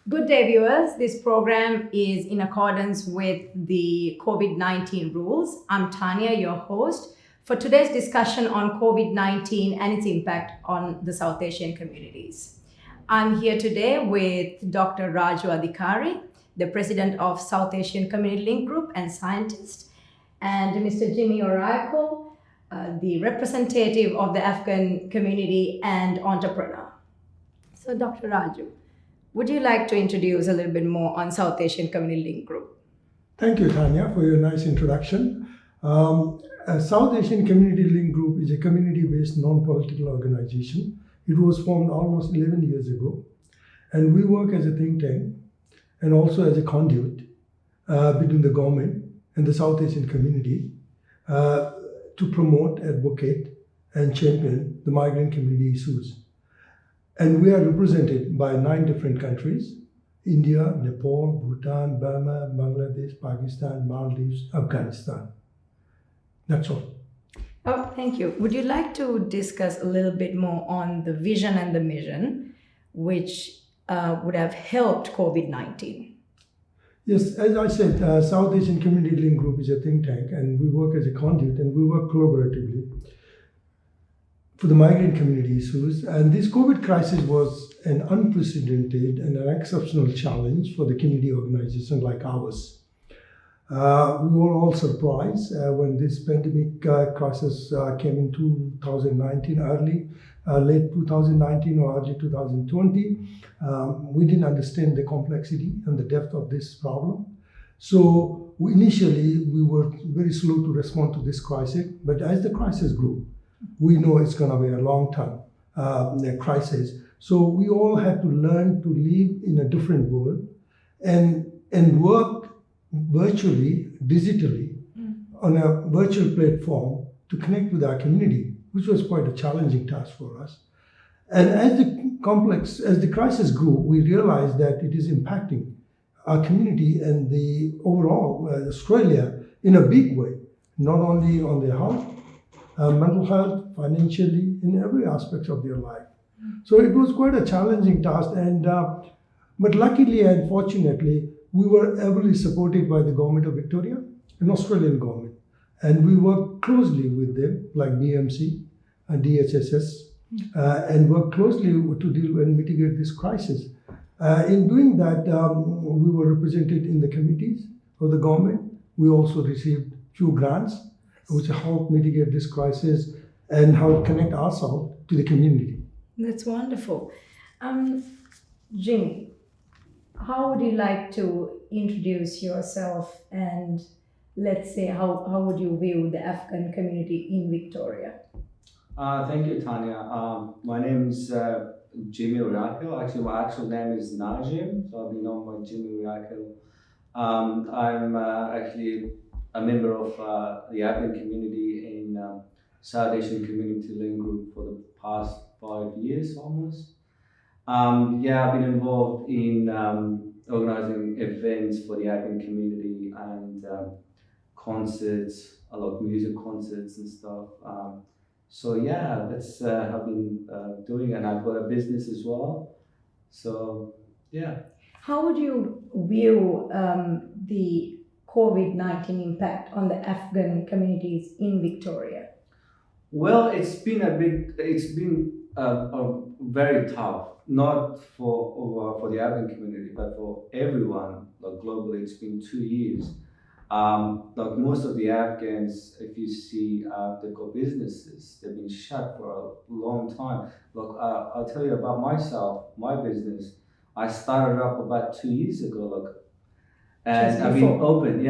Good day, viewers. This program is in accordance with the COVID-19 rules. I'm Tanya, your host, for today's discussion on COVID-19 and its impact on the South Asian communities. I'm here today with Dr. Raju Adhikari, the president of South Asian Community Link Group and scientist, and Mr. Jimmy Oracle, the representative of the Afghan community and entrepreneur. So, Dr. Raju, would you like to introduce a little bit more on South Asian Community Link Group? Thank you, Tanya, for your nice introduction. South Asian Community Link Group is a community-based non-political organization. It was formed almost 11 years ago, and we work as a think tank and also as a conduit between the government and the South Asian community to promote, advocate, and champion the migrant community issues. And we are represented by 9 different countries: India, Nepal, Bhutan, Burma, Bangladesh, Pakistan, Maldives, Afghanistan. That's all. Oh, thank you. Would you like to discuss a little bit more on the vision and the mission, which would have helped COVID-19? Yes, as I said, South Asian Community Link Group is a think tank, and we work as a conduit, and we work collaboratively for the migrant community issues. And this COVID crisis was an unprecedented and an exceptional challenge for the community organization like ours. We were all surprised when this pandemic crisis came in 2019, late 2019 or early 2020. We didn't understand the complexity and the depth of this problem. So initially, we were very slow to respond to this crisis. But as the crisis grew, we know it's going to be a long-term crisis. So we all had to learn to live in a different world and work virtually, digitally, on a virtual platform to connect with our community, which was quite a challenging task for us. And as the crisis grew, we realized that it is impacting our community and the overall Australia in a big way, not only on their health, mental health, financially, in every aspect of their life. So it was quite a challenging task, but luckily and fortunately, we were heavily supported by the Government of Victoria and Australian government. And we worked closely with them, like VMC and DHHS, and worked closely to deal and mitigate this crisis. In doing that, we were represented in the committees of the government. We also received few grants, which helped mitigate this crisis and help connect ourselves to the community. That's wonderful. Jimmy, how would you like to introduce yourself, and let's say how would you view the Afghan community in Victoria? Thank you, Tanya. My name is Jimmy Oracle. Actually, my actual name is Najim, so I'll be known by Jimmy Oracle. I'm actually a member of the Afghan community in South Asian Community Link Group for the past 5 years almost. I've been involved in organizing events for the Afghan community and concerts, a lot of music concerts and stuff. That's how I've been doing, and I've got a business as well. So, yeah. How would you view the COVID-19 impact on the Afghan communities in Victoria? Well, it's been very tough, not for the Afghan community, but for everyone. Like globally, it's been 2 years. Like most of the Afghans, if you see, they've got businesses. They've been shut for a long time. Look, I'll tell you about myself. My business, I started up about 2 years ago. Look, and I've been open.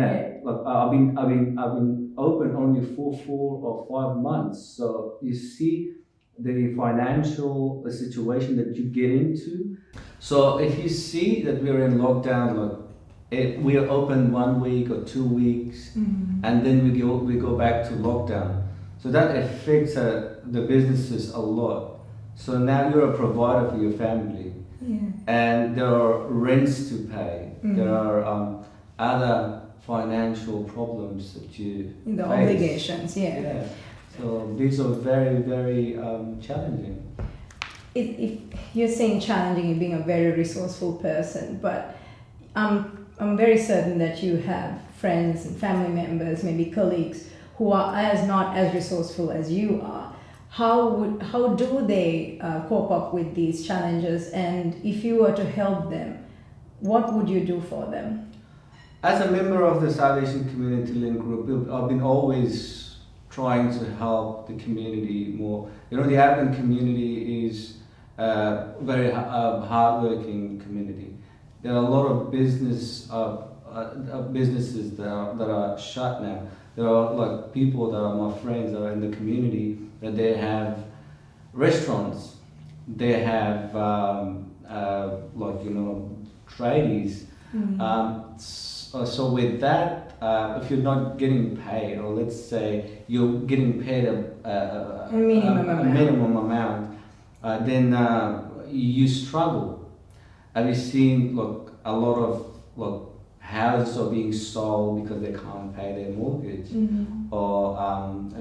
Look, I've been open only for 4 or 5 months. So you see the financial situation that you get into. So if you see that we're in lockdown, look, we are open 1 week or 2 weeks, and then we go back to lockdown. So that affects the businesses a lot. So now you're a provider for your family, and there are rents to pay. There are other financial problems that you the face. Obligations. So these are very, very challenging. if you're saying challenging, you're being a very resourceful person, but I'm very certain that you have friends and family members, maybe colleagues, who are not as resourceful as you are. How do they cope up with these challenges? And if you were to help them, what would you do for them? As a member of the South Asian Community Link Group, I've been always trying to help the community more. You know, the Afghan community is a very hardworking community. There are a lot of businesses that are shut now. There are like people that are my friends that are in the community that they have restaurants, they have tradies. So with that, if you're not getting paid, or let's say you're getting paid a minimum amount, then you struggle. Have you seen a lot of houses are being sold because they can't pay their mortgage, or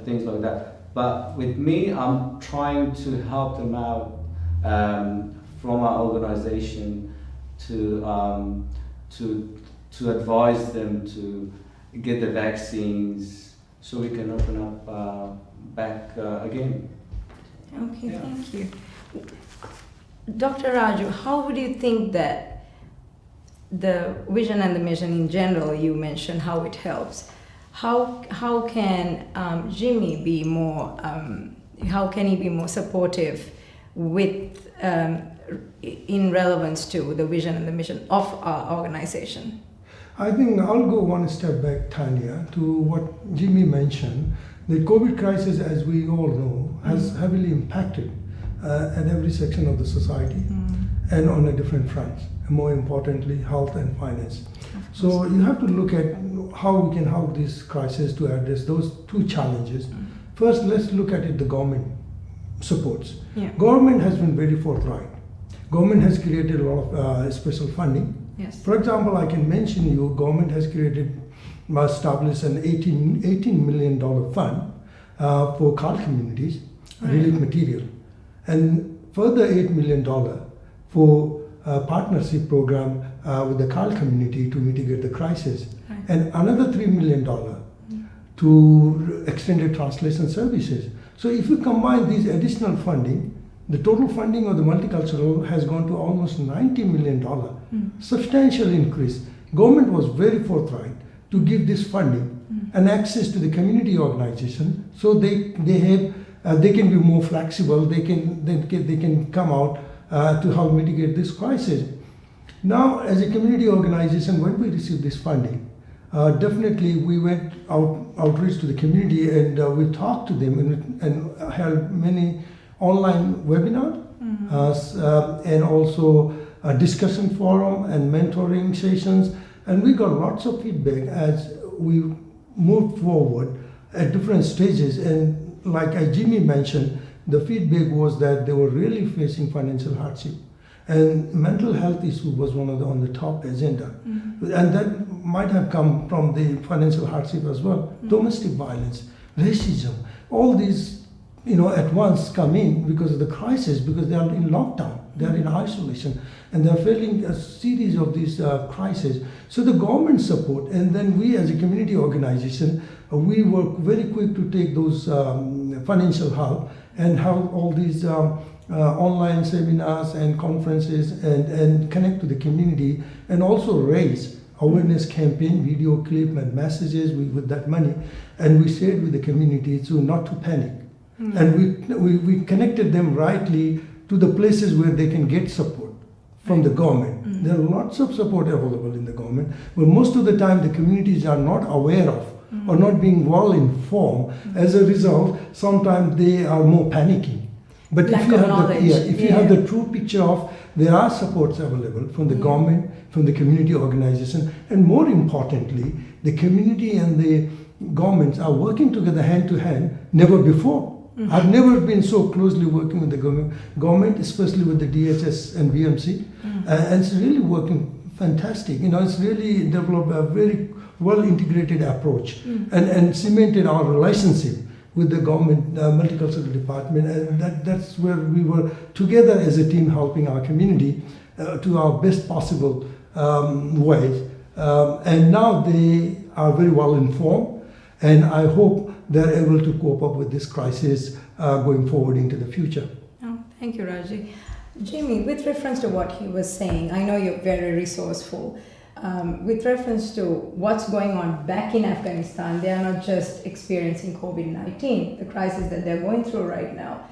things like that. But with me, I'm trying to help them out from our organization to advise them to get the vaccines so we can open up back again. Okay, thank you. Dr. Raju, how would you think that the vision and the mission in general, you mentioned how it helps. How can Jimmy be more, how can he be more supportive with, in relevance to the vision and the mission of our organization? I think I'll go one step back, Tanya, to what Jimmy mentioned. The COVID crisis, as we all know, has heavily impacted at every section of the society and on a different fronts, and more importantly, health and finance. So you have to look at how we can help this crisis to address those two challenges. First, let's look at it, the government supports. Government has been very forthright. Government has created a lot of special funding. Yes. For example, I can mention you, government has established an $18 million fund for CAL communities, relief material, and further $8 million for a partnership program with the CAL community to mitigate the crisis, and another $3 million to extended translation services. So if you combine these additional funding, the total funding of the multicultural has gone to almost $90 million, substantial increase. Government was very forthright to give this funding and access to the community organization, so they can be more flexible. They can come out to help mitigate this crisis. Now, as a community organization, when we received this funding, definitely we went outreach to the community, and we talked to them and held many online webinars and also a discussion forum and mentoring sessions, and we got lots of feedback as we moved forward at different stages. And like Jimmy mentioned, the feedback was that they were really facing financial hardship, and mental health issue was one of on the top agenda, and that might have come from the financial hardship as well. Domestic violence, racism, all these at once come in because of the crisis, because they are in lockdown, they are in isolation, and they are facing a series of these crises. So the government support, and then we as a community organization, we work very quick to take those financial help and have all these online seminars and conferences and connect to the community, and also raise awareness campaign, video clip and messages with that money, and we shared with the community to not to panic. And we connected them rightly to the places where they can get support from the government. There are lots of support available in the government, but most of the time the communities are not aware of or not being well informed. As a result, sometimes they are more panicking. But if you have the true picture of there are supports available from the government, from the community organization, and more importantly, the community and the governments are working together hand to hand, never before. I've never been so closely working with the government, especially with the DHS and VMC, and it's really working fantastic. It's really developed a very well integrated approach and cemented our relationship. with the government multicultural department, and that's where we were together as a team helping our community to our best possible ways. And now they are very well informed, and I hope they're able to cope up with this crisis going forward into the future. Oh, thank you, Raji. Jamie, with reference to what he was saying, I know you're very resourceful. With reference to what's going on back in Afghanistan, they are not just experiencing COVID-19, the crisis that they're going through right now.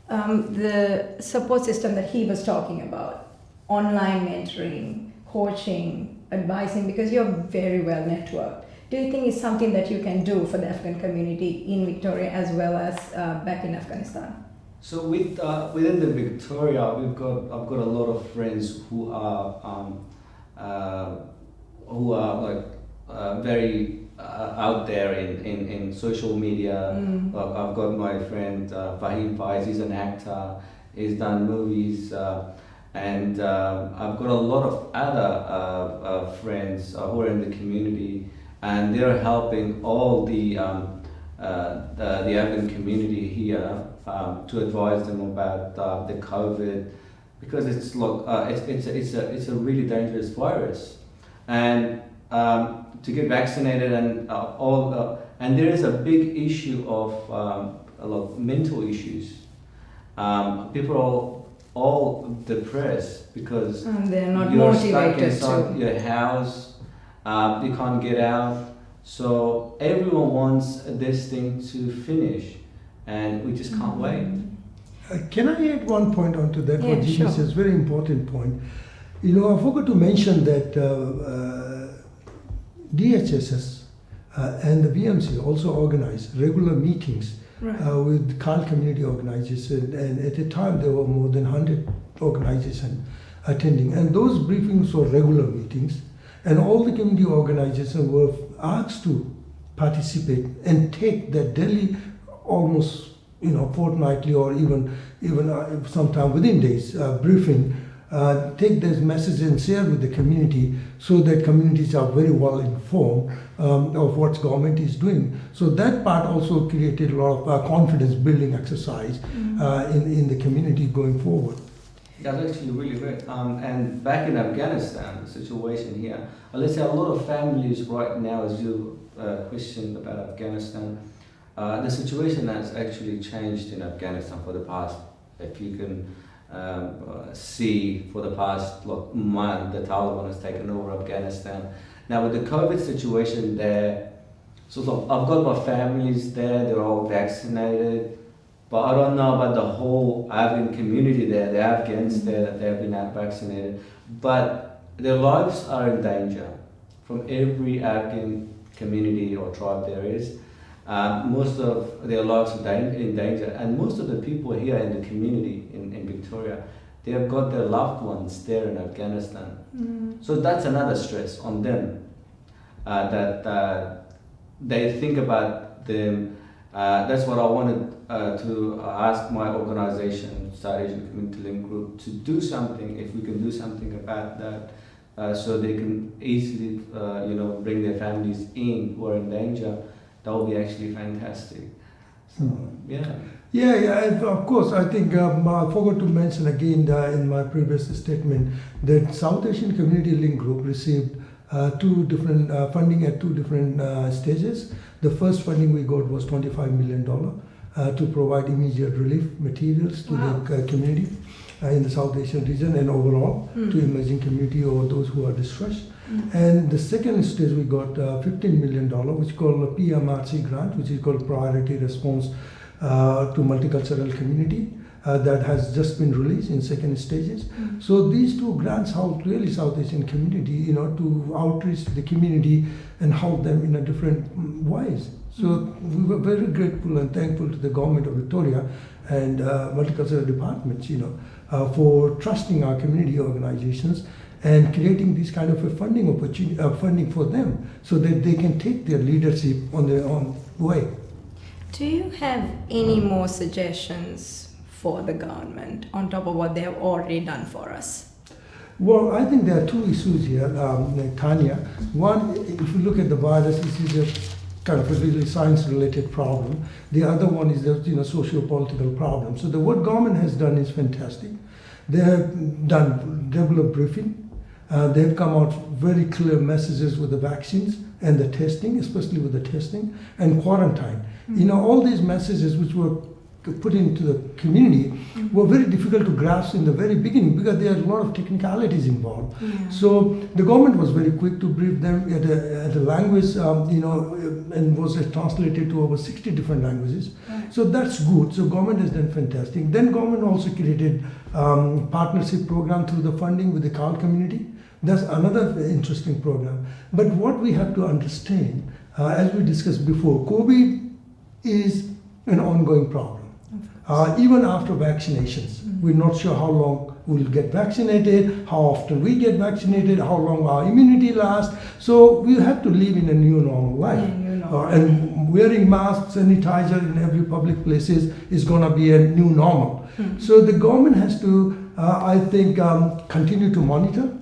The support system that he was talking about, online mentoring, coaching, advising, because you're very well networked. Do you think it's something that you can do for the Afghan community in Victoria as well as back in Afghanistan? So within the Victoria, I've got a lot of friends who are very out there in social media. I've got my friend Fahim Faiz, he's an actor, he's done movies, and I've got a lot of other friends who are in the community, and they're helping all the Afghan community here to advise them about the COVID, because it's a really dangerous virus, and to get vaccinated and and there is a big issue of a lot of mental issues. People are all depressed because they're not you're stuck motivated inside to. your house, you can't get out. So everyone wants this thing to finish, and we just can't wait. Can I add one point onto that? Yeah, what Jimmy sure. says, very important point. You know, I forgot to mention that DHHS and the VMC also organize regular meetings with CAL community organizations, and at the time there were more than 100 organizations attending, and those briefings were regular meetings, and all the community organizations were asked to participate and take that daily, almost fortnightly or even sometime within days briefing, take this message and share with the community, so that communities are very well informed of what government is doing. So that part also created a lot of confidence building exercise in the community going forward. That's actually really great. And back in Afghanistan, the situation here, let's say a lot of families right now, as you questioned about Afghanistan, the situation has actually changed in Afghanistan for the past, if you can see, for the past month, the Taliban has taken over Afghanistan. Now with the COVID situation there, I've got my families there, they're all vaccinated, but I don't know about the whole Afghan community there, the Afghans there that they've been vaccinated, but their lives are in danger from every Afghan community or tribe there is. Most of their lives are in danger, and most of the people here in the community in Victoria, they have got their loved ones there in Afghanistan. So that's another stress on them, that they think about them. That's what I wanted to ask my organization, South Asian Community Link Group, to do something, if we can do something about that, so they can easily bring their families in who are in danger. That would be actually fantastic. So, Of course. I think I forgot to mention again in my previous statement that South Asian Community Link Group received two different funding at two different stages. The first funding we got was $25 million to provide immediate relief materials to the community in the South Asian region and overall to emerging community or those who are distressed. And the second stage we got $15 million, which is called a PMRC grant, which is called Priority Response to Multicultural Community, that has just been released in second stages. So these two grants help really South Asian community, to outreach to the community and help them in a different ways. So we were very grateful and thankful to the Government of Victoria and multicultural departments, for trusting our community organizations and creating this kind of a funding opportunity, funding for them, so that they can take their leadership on their own way. Do you have any more suggestions for the government on top of what they have already done for us? Well, I think there are two issues here, Tanya. One, if you look at the virus, this is kind of a really science-related problem. The other one is the socio-political problem. So what government has done is fantastic. They have developed briefing. They have come out very clear messages with the vaccines and the testing, especially with the testing and quarantine. All these messages which were put into the community were very difficult to grasp in the very beginning because there are a lot of technicalities involved. So the government was very quick to brief them at a language, and was translated to over 60 different languages. So that's good. So government has done fantastic. Then government also created partnership program through the funding with the CAL community. That's another interesting program. But what we have to understand, as we discussed before, COVID is an ongoing problem. Even after vaccinations, we're not sure how long we'll get vaccinated, how often we get vaccinated, how long our immunity lasts. So we have to live in a new normal life. And wearing masks, sanitizer in every public places is going to be a new normal. So the government has to, I think, continue to monitor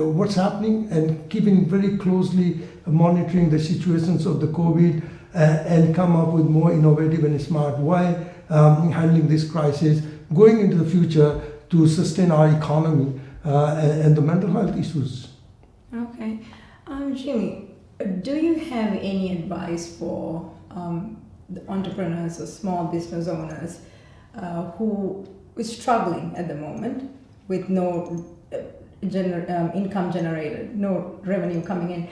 what's happening and keeping very closely monitoring the situations of the COVID and come up with more innovative and smart way handling this crisis, going into the future to sustain our economy and the mental health issues. Okay. Jimmy, do you have any advice for the entrepreneurs or small business owners who is struggling at the moment with no income generated, no revenue coming in?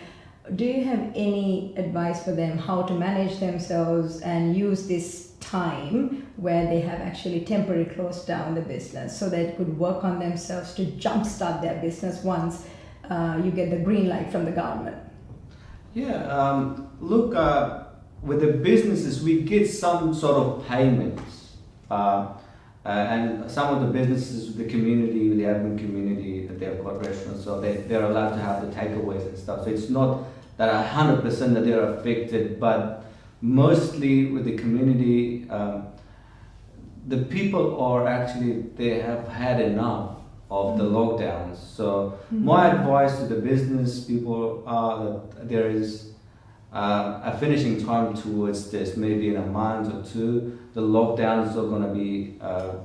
Do you have any advice for them how to manage themselves and use this time where they have actually temporarily closed down the business so they could work on themselves to jumpstart their business once you get the green light from the government? Yeah, look, with the businesses, we get some sort of payments. And some of the businesses, the community, the Afghan community, they've got restaurants, so they're allowed to have the takeaways and stuff. So it's not that 100% that they're affected, but mostly with the community, the people are actually, they have had enough of the lockdowns. So my advice to the business people are that there is a finishing time towards this, maybe in a month or two. The lockdowns are going to be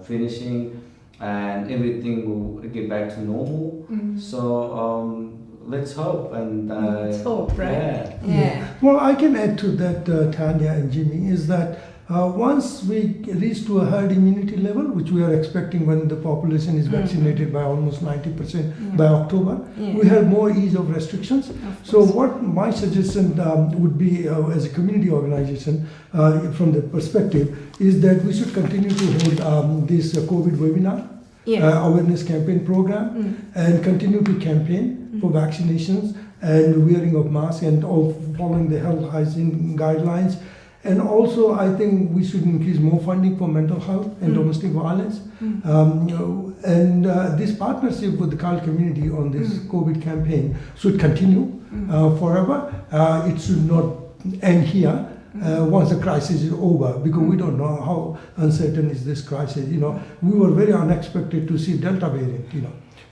finishing and everything will get back to normal. So let's hope. And let's hope, right? Yeah. Well, I can add to that, Tanya and Jimmy, is that once we reach to a herd immunity level, which we are expecting when the population is vaccinated by almost 90% by October, we have more ease of restrictions. So what my suggestion would be as a community organization from the perspective is that we should continue to hold this COVID webinar, awareness campaign program, and continue to campaign for vaccinations and wearing of masks and all following the health hygiene guidelines. And also, I think we should increase more funding for mental health and domestic violence. And this partnership with the CAL community on this COVID campaign should continue forever. It should not end here once the crisis is over, because we don't know how uncertain is this crisis. We were very unexpected to see Delta variant,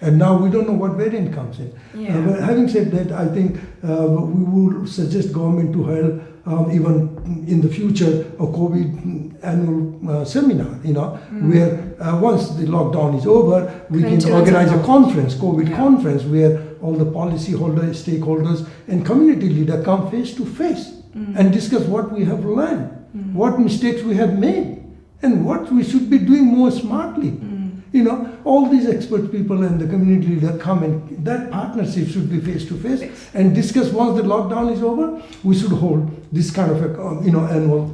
and now we don't know what variant comes in. But having said that, I think we would suggest government to hold even in the future a COVID annual seminar, where once the lockdown is over, we can organize a conference, COVID conference, where all the policy holders, stakeholders, and community leaders come face to face and discuss what we have learned, what mistakes we have made, and what we should be doing more smartly. All these expert people and the community leader come, and that partnership should be face to face and discuss. Once the lockdown is over, we should hold this kind of a annual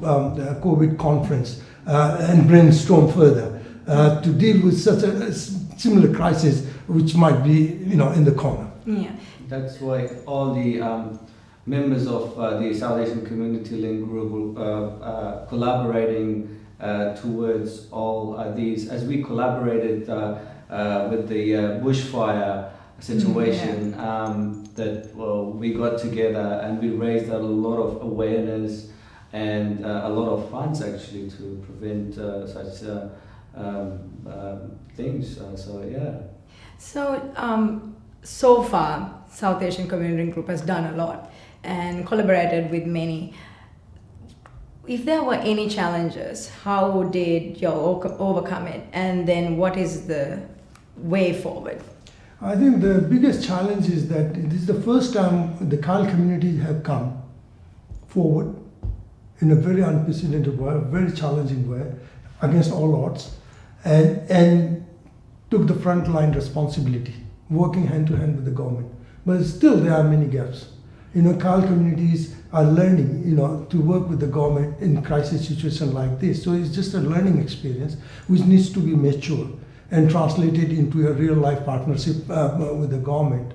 COVID conference and brainstorm further to deal with such a similar crisis which might be in the corner. That's why all the members of the South Asian Community Link Group collaborating towards all these, as we collaborated with the bushfire situation, that we got together and we raised a lot of awareness and a lot of funds actually to prevent such things. So so far South Asian Community Group has done a lot, and collaborated with many. If there were any challenges, how did you overcome it? And then what is the way forward? I think the biggest challenge is that this is the first time the CAL community have come forward in a very unprecedented way, a very challenging way, against all odds, and took the frontline responsibility, working hand to hand with the government. But still there are many gaps. CAL communities are learning, to work with the government in crisis situation like this. So it's just a learning experience which needs to be matured and translated into a real life partnership with the government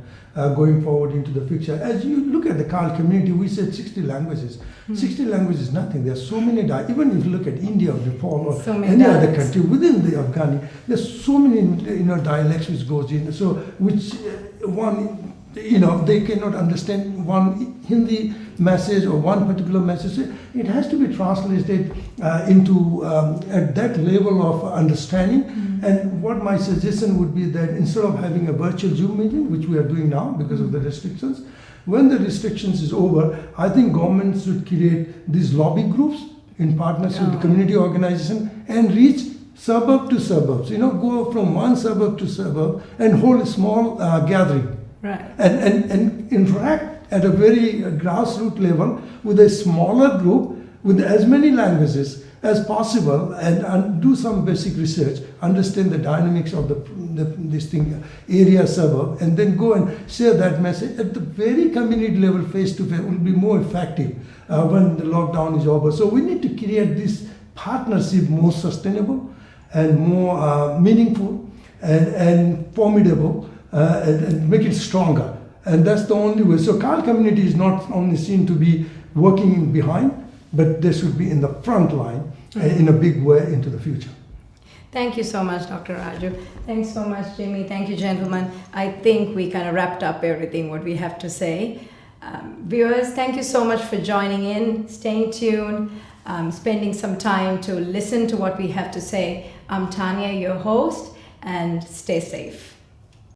going forward into the future. As you look at the CAL community, we said 60 languages. 60 languages is nothing. There are so many, even if you look at India or Nepal or so any other country within the Afghani, there's so many dialects which goes in. So which one, they cannot understand one Hindi message or one particular message. It has to be translated into at that level of understanding. And what my suggestion would be that instead of having a virtual Zoom meeting, which we are doing now because of the restrictions, when the restrictions is over, I think governments should create these lobby groups in partnership with the community organization and reach suburb to suburbs. Go from one suburb to suburb and hold a small gathering. Right. And interact at a very grassroots level with a smaller group with as many languages as possible and do some basic research, understand the dynamics of this area suburb, and then go and share that message at the very community level face to face will be more effective when the lockdown is over. So we need to create this partnership more sustainable and more meaningful and formidable and make it stronger. And that's the only way. So CAL community is not only seen to be working behind, but they should be in the front line in a big way into the future. Thank you so much, Dr. Raju. Thanks so much, Jimmy. Thank you, gentlemen. I think we kind of wrapped up everything what we have to say. Viewers, thank you so much for joining in, staying tuned, spending some time to listen to what we have to say. I'm Tanya, your host, and stay safe.